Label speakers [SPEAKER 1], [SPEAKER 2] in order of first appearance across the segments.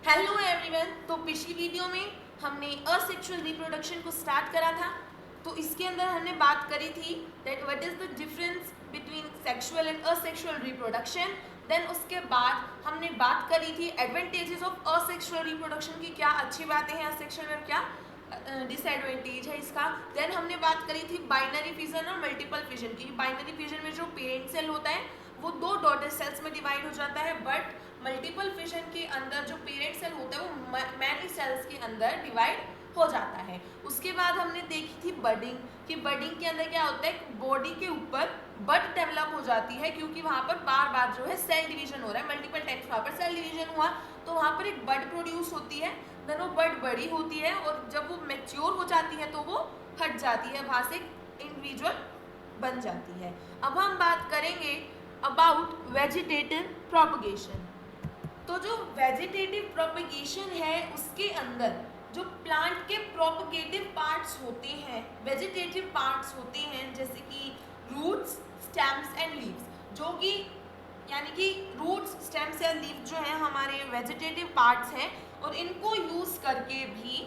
[SPEAKER 1] Hello everyone. तो पिछली video में हमने असेक्सुअल रिप्रोडक्शन को स्टार्ट करा था। तो इसके अंदर हमने बात करी थी that what is the difference between sexual and asexual reproduction. Then उसके बाद हमने बात करी थी एडवांटेजेस ऑफ असेक्सुअल रिप्रोडक्शन की, क्या अच्छी बातें हैं असेक्सुअल में, क्या डिसएडवांटेज है इसका। देन हमने बात करी थी बाइनरी फिजन और मल्टीपल फिजन की। बाइनरी फिजन में जो पेरेंट सेल होता है वो दो डॉटर सेल्स में डिवाइड हो जाता है, बट मल्टीपल फिजन के अंदर जो पेरेंट सेल होता है वो मैनी सेल्स के अंदर डिवाइड हो जाता है। उसके बाद हमने देखी थी बडिंग, कि बडिंग के अंदर क्या होता है, बॉडी के ऊपर बड डेवलप हो जाती है, क्योंकि वहाँ पर बार बार जो है सेल डिवीजन हो रहा है, मल्टीपल टाइप्स वहाँ पर सेल डिवीजन हुआ तो वहाँ पर एक बड प्रोड्यूस होती है। देन वो बड बड़ी होती है और जब वो मैच्योर हो जाती है तो वो हट जाती है, वहाँ से इंडिविजुअल बन जाती है। अब हम बात करेंगे अबाउट वेजिटेटिव प्रोपगेशन। तो जो वेजिटेटिव प्रोपगेशन है उसके अंदर जो प्लांट के प्रोपगेटिव पार्ट्स होते हैं, वेजिटेटिव पार्ट्स होते हैं, जैसे कि रूट्स, स्टेम्स एंड लीव्स, जो कि यानी कि रूट्स, स्टेम्स या लीव जो हैं हमारे वेजिटेटिव पार्ट्स हैं, और इनको यूज करके भी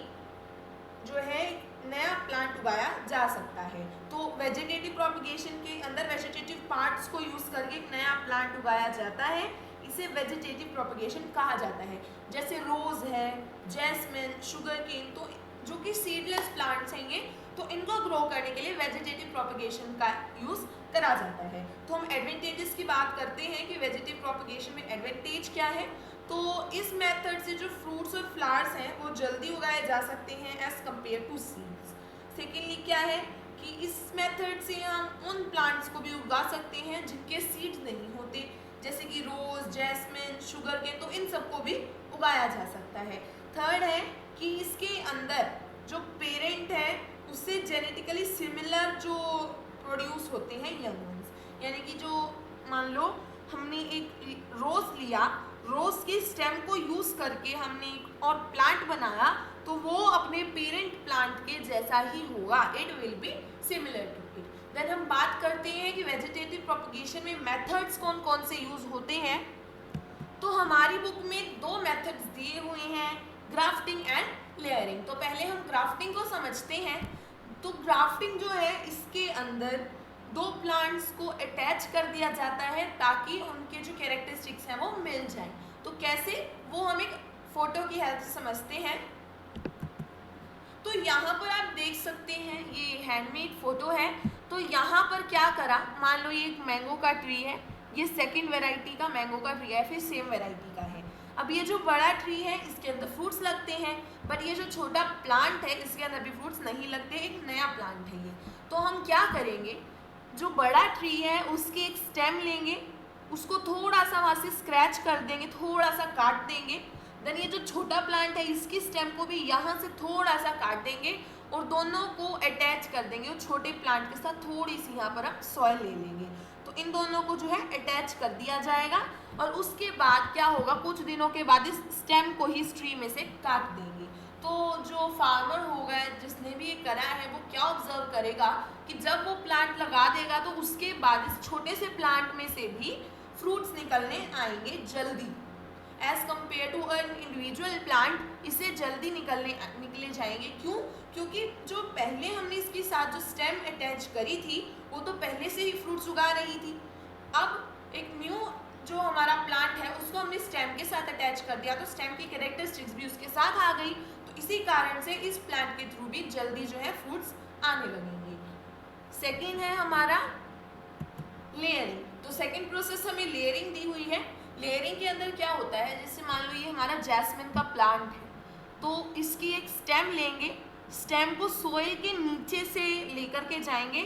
[SPEAKER 1] जो है नया प्लांट उगाया जा सकता है। तो वेजिटेटिव प्रोपगेशन के अंदर वेजिटेटिव पार्ट्स को यूज करके एक नया प्लांट उगाया जाता है, इसे वेजिटेटिव प्रोपगेशन कहा जाता है। जैसे रोज है, जैस्मिन, शुगर केन, तो जो कि सीडलेस प्लांट्स हैं ये, तो इनको ग्रो करने के लिए वेजिटेटिव प्रोपगेशन का यूज करा जाता है। तो हम एडवांटेजेस की बात करते हैं कि वेजिटेटिव प्रोपगेशन में एडवांटेज क्या है। तो इस मेथड से जो फ्रूट्स और फ्लावर्स हैं वो जल्दी उगाए जा सकते हैं as compare to seeds. Secondly क्या है कि इस मेथड से हम उन प्लांट्स को भी उगा सकते हैं जिनके सीड्स नहीं होते, जैसे कि रोज, जैस्मिन, शुगर केन, तो इन सबको भी उगाया जा सकता है। थर्ड है कि इसके अंदर जो पेरेंट है उससे जेनेटिकली सिमिलर जो प्रोड्यूस होते हैं यंग वंस, यानी कि जो मान लो हमने एक रोज लिया, रोज के स्टेम को यूज करके हमने एक और प्लांट बनाया, तो वो अपने पेरेंट प्लांट के जैसा ही होगा, it will be similar to it. Then हम बात करते हैं कि वेजिटेटिव प्रोपगेशन में मेथड्स कौन कौन से यूज होते हैं। तो हमारी बुक में दो मेथड्स दिए हुए हैं, ग्राफ्टिंग एंड लेयरिंग। तो पहले हम ग्राफ्टिंग को समझते हैं। तो ग्राफ्टिंग जो है इसके अंदर दो प्लांट्स को अटैच कर दिया जाता है ताकि उनके जो कैरेक्टरिस्टिक्स हैं वो मिल जाएं। तो कैसे, वो हम एक फोटो की हेल्प से समझते हैं। तो यहाँ पर आप देख सकते हैं ये हैंडमेड फोटो है। तो यहाँ पर क्या करा, मान लो ये एक मैंगो का ट्री है, ये सेकंड वैरायटी का मैंगो का ट्री है, फिर सेम वैरायटी का है। अब ये जो बड़ा ट्री है इसके अंदर फ्रूट्स लगते हैं, बट ये जो छोटा प्लांट है इसके अंदर भी फ्रूट्स नहीं लगते, एक नया प्लांट है ये। तो हम क्या करेंगे, जो बड़ा ट्री है उसके एक स्टेम लेंगे, उसको थोड़ा सा वहाँ से स्क्रैच कर देंगे, थोड़ा सा काट देंगे। देन ये जो छोटा प्लांट है इसकी स्टेम को भी यहाँ से थोड़ा सा काट देंगे और दोनों को अटैच कर देंगे, और छोटे प्लांट के साथ थोड़ी सी यहाँ पर हम सॉइल ले लेंगे। तो इन दोनों को जो है अटैच कर दिया जाएगा, और उसके बाद क्या होगा, कुछ दिनों के बाद इस स्टेम को ही इस ट्री में से काट देंगे। तो जो फार्मर होगा, जिसने भी ये करा है, वो क्या ऑब्जर्व करेगा कि जब वो प्लांट लगा देगा तो उसके बाद इस छोटे से प्लांट में से भी फ्रूट्स निकलने आएंगे जल्दी, as compare to an individual plant इससे जल्दी निकले जाएंगे। क्यों? क्योंकि जो पहले हमने इसके साथ जो स्टेम अटैच करी थी वो तो पहले से ही फ्रूट्स उगा रही थी। अब एक न्यू जो हमारा प्लांट है उसको हमने स्टेम के साथ अटैच कर दिया, तो स्टेम की कैरेक्टरिस्टिक्स भी उसके साथ आ गई, तो इसी कारण से इस प्लांट के थ्रू भी जल्दी जो है फ्रूट्स आने लगेंगे। सेकेंड है हमारा लेयरिंग। तो सेकेंड प्रोसेस हमें लेयरिंग दी हुई है। लेयरिंग के अंदर क्या होता है, जैसे मान लो ये हमारा जैस्मिन का प्लांट है, तो इसकी एक स्टेम लेंगे, स्टेम को सोइल के नीचे से लेकर के जाएंगे,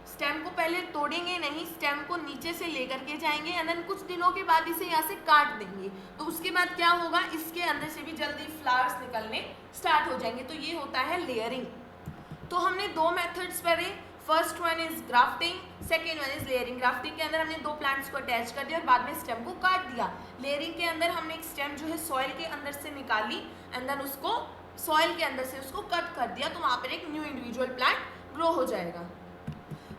[SPEAKER 1] स्टेम को पहले तोड़ेंगे नहीं, स्टेम को नीचे से लेकर के जाएंगे, एंड देन कुछ दिनों के बाद इसे यहाँ से काट देंगे। तो उसके बाद क्या होगा, इसके अंदर से भी जल्दी फ्लावर्स निकलने स्टार्ट हो जाएंगे। तो ये होता है लेयरिंग। तो हमने दो मेथड्स पढ़े, first one is grafting, second one is layering. Grafting के अंदर हमने दो प्लांट्स को अटैच कर दिया और बाद में स्टेम को काट दिया। लेयरिंग के अंदर हमने एक स्टेम जो है सॉइल के अंदर से निकाली, एंड देन उसको सॉइल के अंदर से उसको कट कर दिया, तो वहाँ पर एक न्यू इंडिविजुअल प्लांट ग्रो हो जाएगा।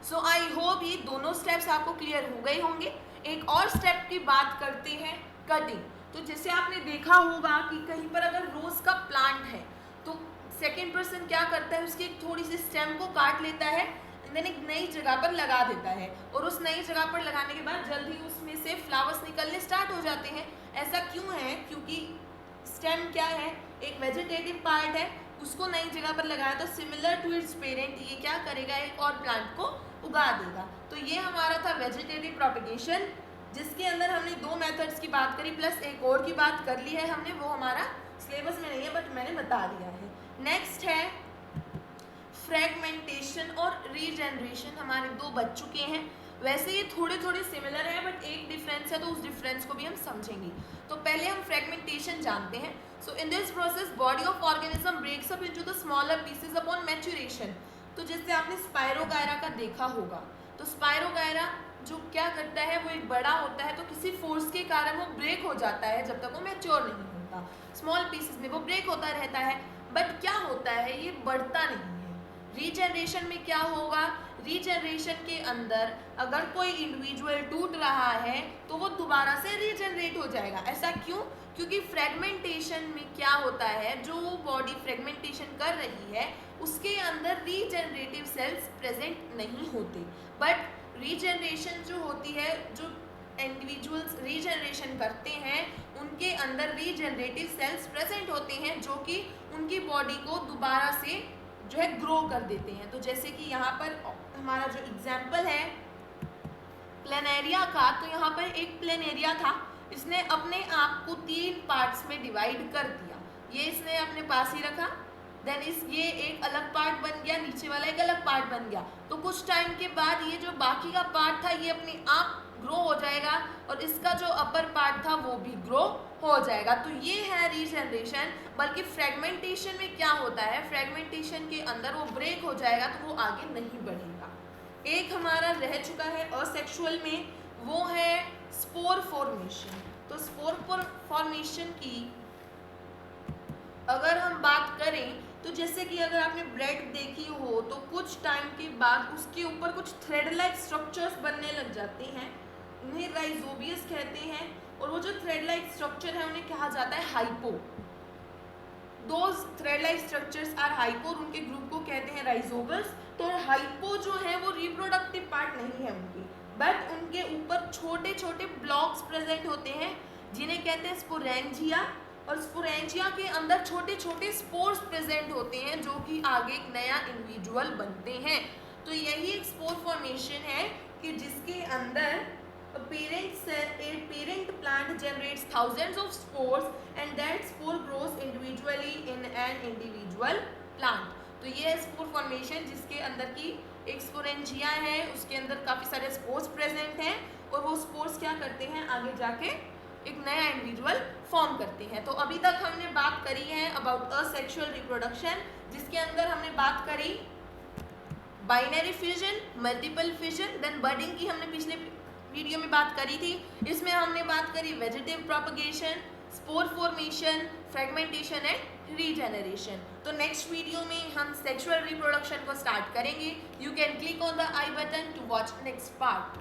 [SPEAKER 1] सो आई होप ये दोनों स्टेप्स आपको क्लियर हो गए होंगे। एक और स्टेप की बात करते हैं, कटिंग। तो जैसे आपने देखा होगा कि कहीं पर अगर रोज का प्लांट है तो सेकेंड पर्सन क्या करता है, उसकी एक थोड़ी सी स्टेम को काट लेता है, देन एक नई जगह पर लगा देता है, और उस नई जगह पर लगाने के बाद जल्दी उसमें से फ्लावर्स निकलने स्टार्ट हो जाते हैं। ऐसा क्यों है? क्योंकि स्टेम क्या है, एक वेजिटेटिव पार्ट है, उसको नई जगह पर लगाया तो सिमिलर टू इट्स पेरेंट ये क्या करेगा, एक और प्लांट को उगा देगा। तो ये हमारा था वेजिटेटिव प्रोपगेशन, जिसके अंदर हमने दो मेथड्स की बात करी प्लस एक और की बात कर ली है हमने, वो हमारा सिलेबस में नहीं है बट मैंने बता दिया है। नेक्स्ट है फ्रेगमेंटेशन और रीजनरेशन, हमारे दो बच चुके हैं। वैसे ये थोड़े थोड़े सिमिलर है बट एक डिफरेंस है, तो उस डिफरेंस को भी हम समझेंगे। तो पहले हम फ्रेगमेंटेशन जानते हैं। So in this process body of organism breaks up into the smaller pieces upon maturation. तो जैसे आपने स्पायरोगायरा का देखा होगा, तो स्पायरोगायरा जो क्या करता है, वो एक बड़ा होता है तो किसी फोर्स के कारण वो ब्रेक हो जाता है जब तक वो मैच्योर नहीं होता, स्मॉल पीसेस में वो ब्रेक होता रहता है। बट क्या होता है, ये बढ़ता नहीं है। रीजनरेशन में क्या होगा, रीजनरेशन के अंदर अगर कोई इंडिविजुअल टूट रहा है तो वो दोबारा से रीजनरेट हो जाएगा। ऐसा क्यों? क्योंकि फ्रेगमेंटेशन में क्या होता है, जो बॉडी फ्रेगमेंटेशन कर रही है उसके अंदर रीजनरेटिव सेल्स प्रेजेंट नहीं होते। बट रीजनरेशन जो होती है, जो इंडिविजुअल्स रीजनरेशन करते हैं उनके अंदर रीजनरेटिव सेल्स प्रेजेंट होते हैं, जो कि उनकी बॉडी को दोबारा से जो है ग्रो कर देते हैं। तो जैसे कि यहाँ पर हमारा जो एग्जाम्पल है प्लेनेरिया का, तो यहाँ पर एक प्लेनेरिया था, इसने अपने आप को 3 पार्ट्स में डिवाइड कर दिया। ये इसने अपने पास ही रखा, देन ये एक अलग पार्ट बन गया, नीचे वाला एक अलग पार्ट बन गया। तो कुछ टाइम के बाद ये जो बाकी का पार्ट था ये अपने आप ग्रो हो जाएगा और इसका जो अपर पार्ट था वो भी ग्रो हो जाएगा। तो ये है रीजनरेशन। बल्कि फ्रेगमेंटेशन में क्या होता है, फ्रेगमेंटेशन के अंदर वो ब्रेक हो जाएगा तो वो आगे नहीं बढ़ेगा। एक हमारा रह चुका है असेक्सुअल में, वो है स्पोर फॉर्मेशन। तो स्पोर फॉर्मेशन की अगर हम बात करें तो जैसे कि अगर आपने ब्रेड देखी हो तो कुछ टाइम के बाद उसके ऊपर कुछ थ्रेड लाइक स्ट्रक्चर्स बनने लग जाते हैं, उन्हें राइजोबियस कहते हैं। और वो जो थ्रेड लाइक स्ट्रक्चर है उन्हें कहा जाता है hypo. Those thread like structures are hypo, उनके ग्रुप को कहते हैं राइजोबस। तो हाइपो जो है वो रिप्रोडक्टिव पार्ट नहीं है उनकी, बट उनके ऊपर छोटे छोटे ब्लॉक्स प्रेजेंट होते हैं जिन्हें कहते हैं स्पोरेंजिया। और स्पोरेंजिया के अंदर छोटे छोटे स्पोर्स प्रेजेंट होते हैं जो कि आगे एक नया इंडिविजुअल बनते हैं। तो यही एक स्पोर फॉर्मेशन है कि जिसके अंदर parent plant generates thousands of spores and that spore grows individually in an individual plant. तो ये है स्पोर फॉर्मेशन जिसके अंदर की एक स्पोरेंजिया है, उसके अंदर काफ़ी सारे स्पोर्स प्रेजेंट हैं और वो स्पोर्स क्या करते हैं, आगे जाके एक नया इंडिविजुअल फॉर्म करते हैं। तो अभी तक हमने बात करी है अबाउट असेक्सुअल रिप्रोडक्शन, जिसके अंदर हमने बात करी binary fission, multiple fission, then budding की हमने पिछले वीडियो में बात करी थी। इसमें हमने बात करी vegetative propagation, spore formation, fragmentation and regeneration. तो नेक्स्ट वीडियो में हम सेक्सुअल रिप्रोडक्शन को स्टार्ट करेंगे। You can click on the i button to watch next part.